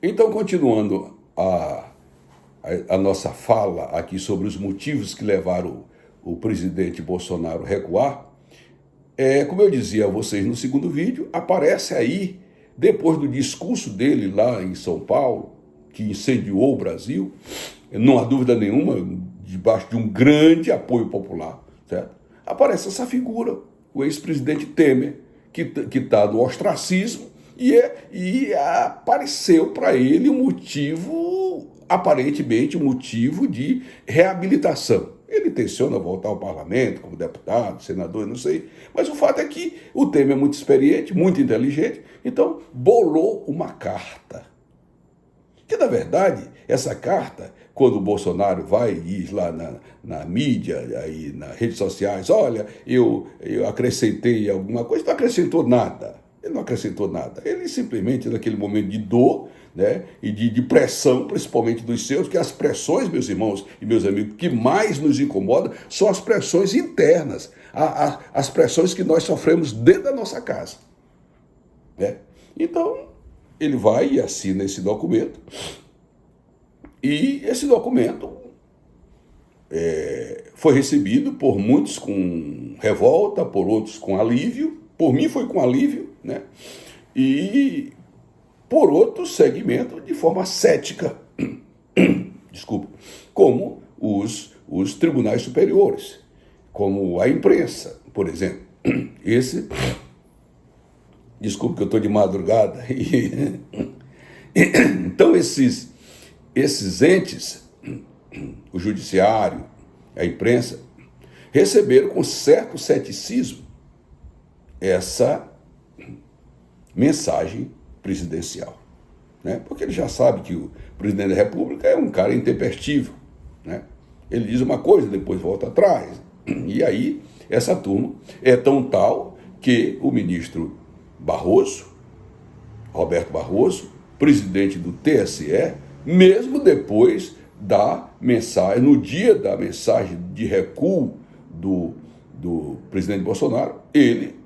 Então, continuando a nossa fala aqui sobre os motivos que levaram o presidente Bolsonaro a recuar, como eu dizia a vocês no segundo vídeo, aparece aí, depois do discurso dele lá em São Paulo, que incendiou o Brasil, não há dúvida nenhuma, debaixo de um grande apoio popular, certo? Aparece essa figura, o ex-presidente Temer, que está no ostracismo, e apareceu para ele um motivo, aparentemente um motivo de reabilitação. Ele intenciona voltar ao parlamento como deputado, senador, não sei. Mas o fato é que o Temer é muito experiente, muito inteligente, então bolou uma carta. Que, na verdade, essa carta, quando o Bolsonaro vai e diz lá na mídia, aí nas redes sociais, olha, eu acrescentei alguma coisa, não acrescentou nada. Ele não acrescentou nada. Ele simplesmente, naquele momento de dor, né, e de pressão, principalmente dos seus, que as pressões, meus irmãos e meus amigos, que mais nos incomodam são as pressões internas, as pressões que nós sofremos dentro da nossa casa. Né? Então, ele vai e assina esse documento, e esse documento foi recebido por muitos com revolta, por outros com alívio, por mim foi com alívio, né? E por outro segmento de forma cética, desculpa, como os tribunais superiores, como a imprensa, por exemplo. Desculpa que eu estou de madrugada. Então esses entes, o judiciário, a imprensa, receberam com certo ceticismo essa mensagem presidencial, né? Porque ele já sabe que o presidente da República é um cara intempestivo, né? Ele diz uma coisa, depois volta atrás, e aí essa turma é tão tal que o ministro Barroso, Roberto Barroso, presidente do TSE, mesmo depois da mensagem, no dia da mensagem de recuo do presidente Bolsonaro, ele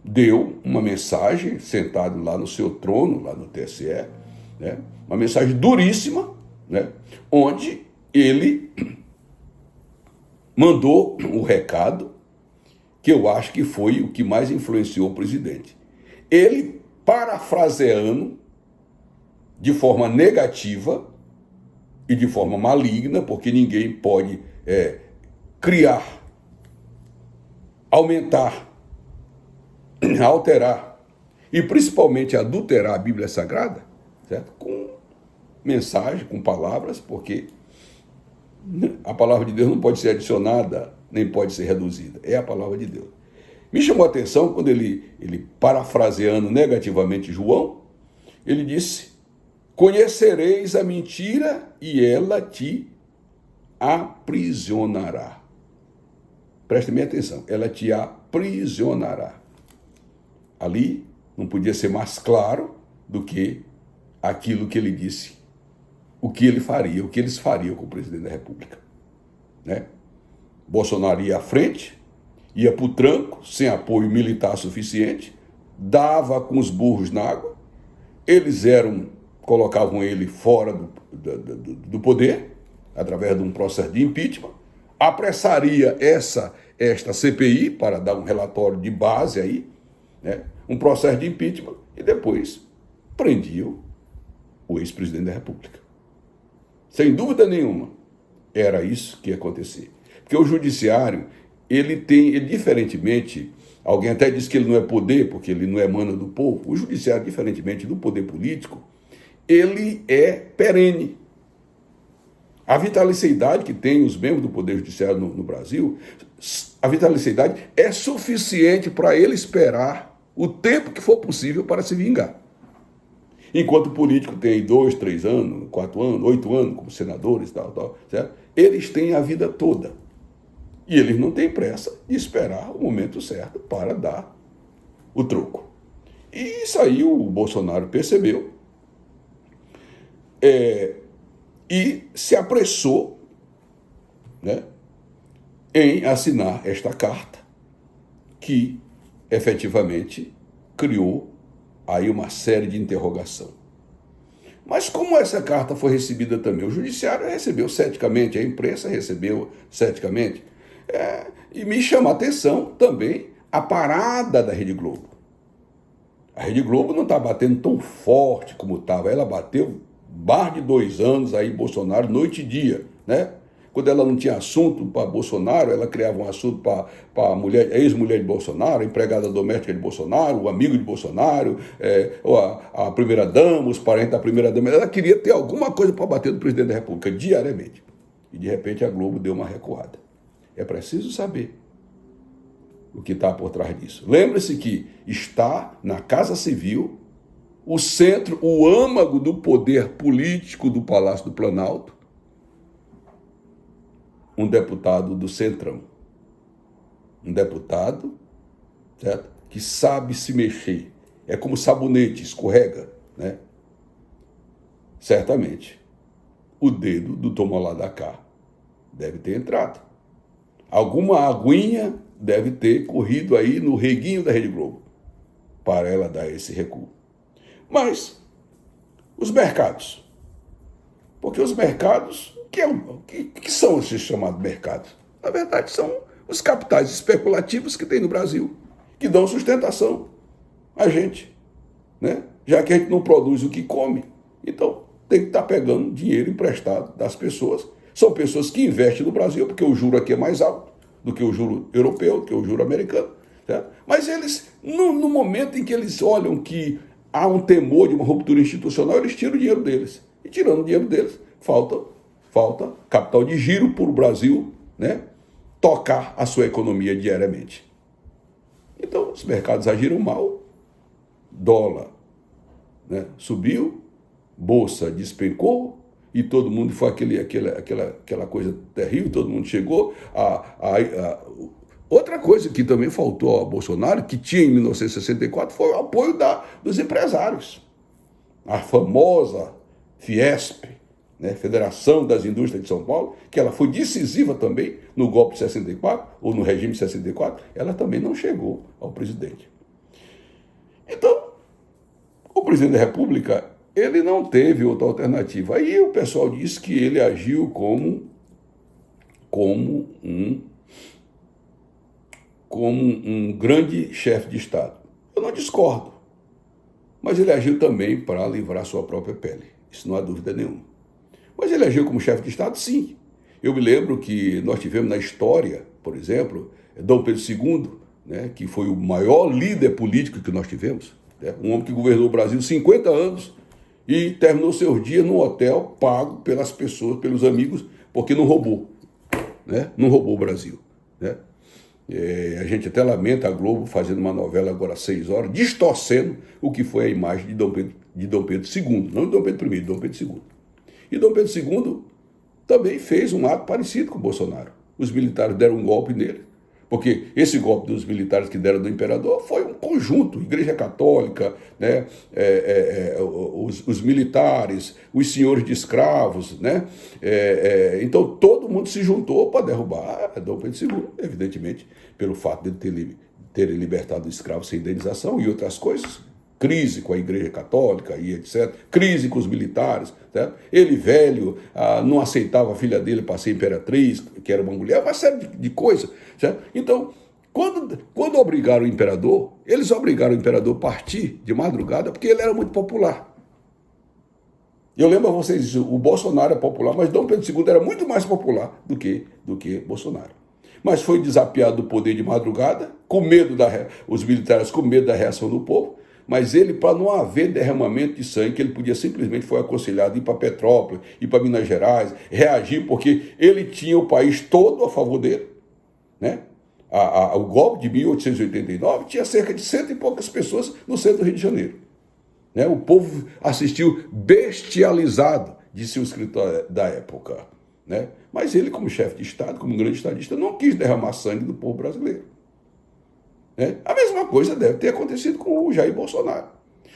deu uma mensagem, sentado lá no seu trono, lá no TSE, né, uma mensagem duríssima, né, onde ele mandou o recado que eu acho que foi o que mais influenciou o presidente. Ele, parafraseando de forma negativa e de forma maligna, porque ninguém pode criar, aumentar, alterar e principalmente adulterar a Bíblia Sagrada, certo? Com mensagem, com palavras, porque a palavra de Deus não pode ser adicionada, nem pode ser reduzida. É a palavra de Deus. Me chamou a atenção quando ele parafraseando negativamente João, ele disse: conhecereis a mentira e ela te aprisionará. Preste bem atenção, ela te aprisionará. Ali não podia ser mais claro do que aquilo que ele disse, o que ele faria, o que eles fariam com o presidente da República. Né? Bolsonaro ia à frente, ia para o tranco, sem apoio militar suficiente, dava com os burros na água, eles colocavam ele fora do poder, através de um processo de impeachment, apressaria esta CPI para dar um relatório de base aí, né, um processo de impeachment, e depois prendiam o ex-presidente da República. Sem dúvida nenhuma, era isso que ia acontecer. Porque o judiciário, ele diferentemente, alguém até diz que ele não é poder, porque ele não emana do povo, o judiciário, diferentemente do poder político, ele é perene. A vitaliciedade que tem os membros do Poder Judiciário no Brasil, a vitaliciedade é suficiente para ele esperar o tempo que for possível para se vingar. Enquanto o político tem 2, 3 anos, 4 anos, 8 anos, como senadores, tal, certo? Eles têm a vida toda. E eles não têm pressa de esperar o momento certo para dar o troco. E isso aí o Bolsonaro percebeu, e se apressou, né, em assinar esta carta, que efetivamente criou aí uma série de interrogação. Mas como essa carta foi recebida também, o judiciário recebeu ceticamente, a imprensa recebeu ceticamente, e me chama a atenção também a parada da Rede Globo. A Rede Globo não está batendo tão forte como estava, ela bateu mais de 2 anos aí, Bolsonaro, noite e dia, né? Quando ela não tinha assunto para Bolsonaro, ela criava um assunto para a ex-mulher de Bolsonaro, a empregada doméstica de Bolsonaro, o amigo de Bolsonaro, ou a primeira-dama, os parentes da primeira-dama. Ela queria ter alguma coisa para bater no presidente da República diariamente. E, de repente, a Globo deu uma recuada. É preciso saber o que está por trás disso. Lembre-se que está na Casa Civil o centro, o âmago do poder político do Palácio do Planalto, um deputado do Centrão. Um deputado, certo? Que sabe se mexer. É como sabonete, escorrega, né? Certamente, o dedo do toma lá da cá deve ter entrado. Alguma aguinha deve ter corrido aí no reguinho da Rede Globo para ela dar esse recuo. Mas os mercados. Porque os mercados, que são esses chamados mercados? Na verdade, são os capitais especulativos que tem no Brasil, que dão sustentação a gente, né? Já que a gente não produz o que come, então tem que estar pegando dinheiro emprestado das pessoas. São pessoas que investem no Brasil, porque o juro aqui é mais alto do que o juro europeu, do que o juro americano. Certo? Mas eles, no momento em que eles olham que há um temor de uma ruptura institucional, eles tiram o dinheiro deles. E tirando o dinheiro deles, falta capital de giro para o Brasil, né, tocar a sua economia diariamente. Então, os mercados agiram mal, dólar, né, subiu, bolsa despencou, e todo mundo foi aquela coisa terrível, todo mundo chegou Outra coisa que também faltou ao Bolsonaro, que tinha em 1964, foi o apoio dos empresários. A famosa Fiesp, né, Federação das Indústrias de São Paulo, que ela foi decisiva também no golpe de 64, ou no regime de 64, ela também não chegou ao presidente. Então, o presidente da República, ele não teve outra alternativa. Aí o pessoal diz que ele agiu como um grande chefe de Estado. Eu não discordo. Mas ele agiu também para livrar sua própria pele. Isso não há dúvida nenhuma. Mas ele agiu como chefe de Estado, sim. Eu me lembro que nós tivemos na história, por exemplo, Dom Pedro II, né, que foi o maior líder político que nós tivemos, né, um homem que governou o Brasil 50 anos e terminou seus dias num hotel pago pelas pessoas, pelos amigos, porque não roubou. Né? Não roubou o Brasil. Né? A gente até lamenta a Globo fazendo uma novela agora às 6 horas, distorcendo o que foi a imagem de Dom Pedro II, não de Dom Pedro I, de Dom Pedro II. E Dom Pedro II também fez um ato parecido com o Bolsonaro. Os militares deram um golpe nele, porque esse golpe dos militares que deram do imperador foi um conjunto, Igreja Católica, né, os militares, os senhores de escravos, né, então todo mundo se juntou para derrubar Dom Pedro II, evidentemente, pelo fato de terem libertado os escravos sem indenização e outras coisas, crise com a Igreja Católica e etc., crise com os militares, certo? Ele velho, não aceitava a filha dele para ser imperatriz, que era uma mulher, uma série de coisas, certo? Então, quando obrigaram o imperador, eles obrigaram o imperador a partir de madrugada, porque ele era muito popular. Eu lembro a vocês, o Bolsonaro é popular, mas Dom Pedro II era muito mais popular do que Bolsonaro. Mas foi desafiado do poder de madrugada, com medo os militares com medo da reação do povo, mas ele, para não haver derramamento de sangue, que ele podia simplesmente, foi aconselhado ir para Petrópolis, ir para Minas Gerais, reagir, porque ele tinha o país todo a favor dele. Né? O golpe de 1889 tinha cerca de 100 e poucas pessoas no centro do Rio de Janeiro. Né? O povo assistiu bestializado, disse o escritor da época. Né? Mas ele, como chefe de Estado, como grande estadista, não quis derramar sangue do povo brasileiro. A mesma coisa deve ter acontecido com o Jair Bolsonaro.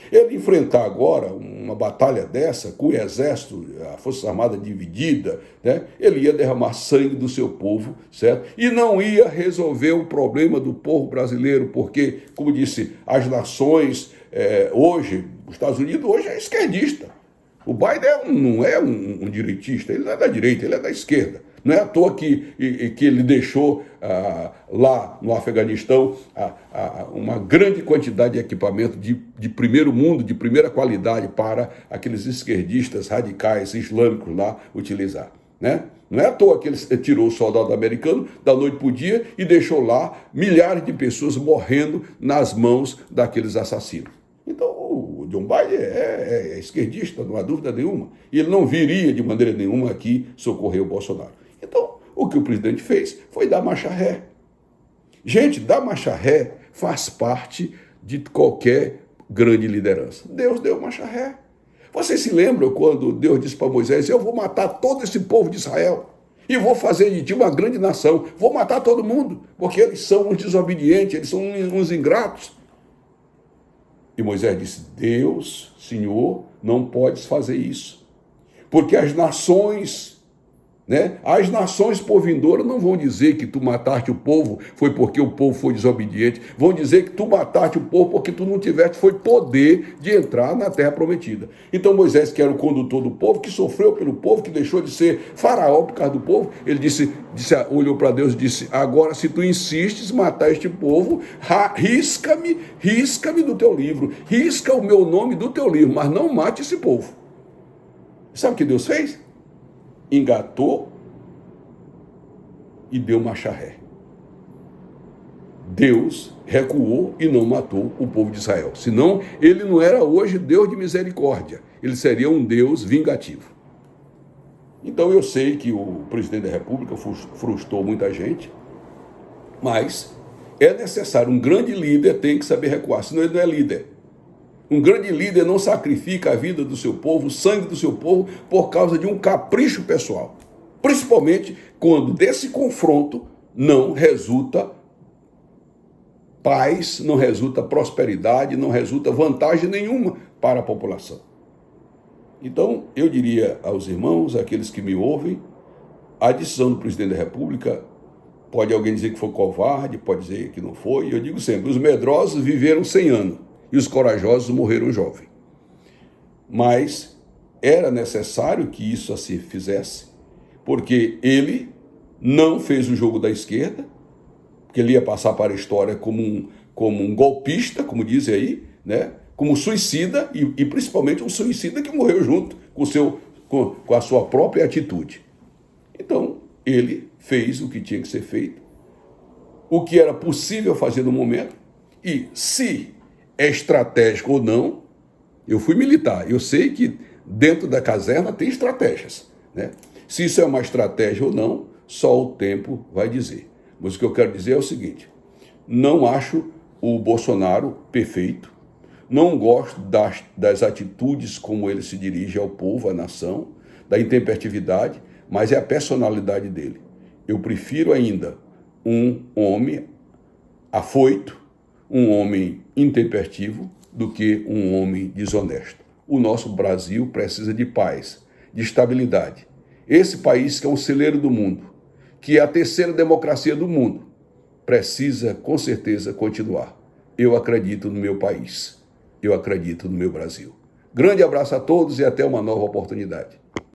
Ele enfrentar agora uma batalha dessa, com o exército, a Força Armada dividida, né? Ele ia derramar sangue do seu povo, certo? E não ia resolver o problema do povo brasileiro, porque, como disse, as nações, hoje, os Estados Unidos hoje é esquerdista. O Biden não é um direitista, ele não é da direita, ele é da esquerda. Não é à toa que ele deixou lá no Afeganistão uma grande quantidade de equipamento de primeiro mundo, de primeira qualidade para aqueles esquerdistas radicais islâmicos lá utilizar, né? Não é à toa que ele tirou o soldado americano da noite para o dia e deixou lá milhares de pessoas morrendo nas mãos daqueles assassinos. Então, o John Biden é esquerdista, não há dúvida nenhuma. E ele não viria de maneira nenhuma aqui socorrer o Bolsonaro. Então, o que o presidente fez foi dar marcha ré. Gente, dar marcha ré faz parte de qualquer grande liderança. Deus deu marcha ré. Vocês se lembram quando Deus disse para Moisés: eu vou matar todo esse povo de Israel e vou fazer de ti uma grande nação. Vou matar todo mundo, porque eles são uns desobedientes, eles são uns ingratos. E Moisés disse: Deus, Senhor, não podes fazer isso, porque as nações por vindoura não vão dizer que tu mataste o povo foi porque o povo foi desobediente, vão dizer que tu mataste o povo porque tu não tiveste foi poder de entrar na terra prometida. Então Moisés, que era o condutor do povo, que sofreu pelo povo, que deixou de ser faraó por causa do povo, ele olhou para Deus e disse: agora se tu insistes em matar este povo, risca-me do teu livro, risca o meu nome do teu livro, mas não mate esse povo. Sabe o que Deus fez? Engatou e deu marcha ré. Deus recuou e não matou o povo de Israel. Senão, ele não era hoje Deus de misericórdia. Ele seria um Deus vingativo. Então, eu sei que o presidente da República frustrou muita gente, mas é necessário, um grande líder tem que saber recuar, senão ele não é líder. Um grande líder não sacrifica a vida do seu povo, o sangue do seu povo, por causa de um capricho pessoal. Principalmente quando desse confronto não resulta paz, não resulta prosperidade, não resulta vantagem nenhuma para a população. Então, eu diria aos irmãos, àqueles que me ouvem, a decisão do presidente da República, pode alguém dizer que foi covarde, pode dizer que não foi. Eu digo sempre, os medrosos viveram 100 anos. E os corajosos morreram jovens. Mas era necessário que isso assim fizesse, porque ele não fez o jogo da esquerda, porque ele ia passar para a história como um golpista, como dizem aí, né? Como suicida, e principalmente um suicida que morreu junto com a sua própria atitude. Então, ele fez o que tinha que ser feito, o que era possível fazer no momento, e se é estratégico ou não, eu fui militar, eu sei que dentro da caserna tem estratégias, né? Se isso é uma estratégia ou não, só o tempo vai dizer. Mas o que eu quero dizer é o seguinte: não acho o Bolsonaro perfeito, não gosto das atitudes como ele se dirige ao povo, à nação, da intempestividade, mas é a personalidade dele. Eu prefiro ainda um homem afoito, um homem intempestivo, do que um homem desonesto. O nosso Brasil precisa de paz, de estabilidade. Esse país que é um celeiro do mundo, que é a terceira democracia do mundo, precisa com certeza continuar. Eu acredito no meu país, eu acredito no meu Brasil. Grande abraço a todos e até uma nova oportunidade.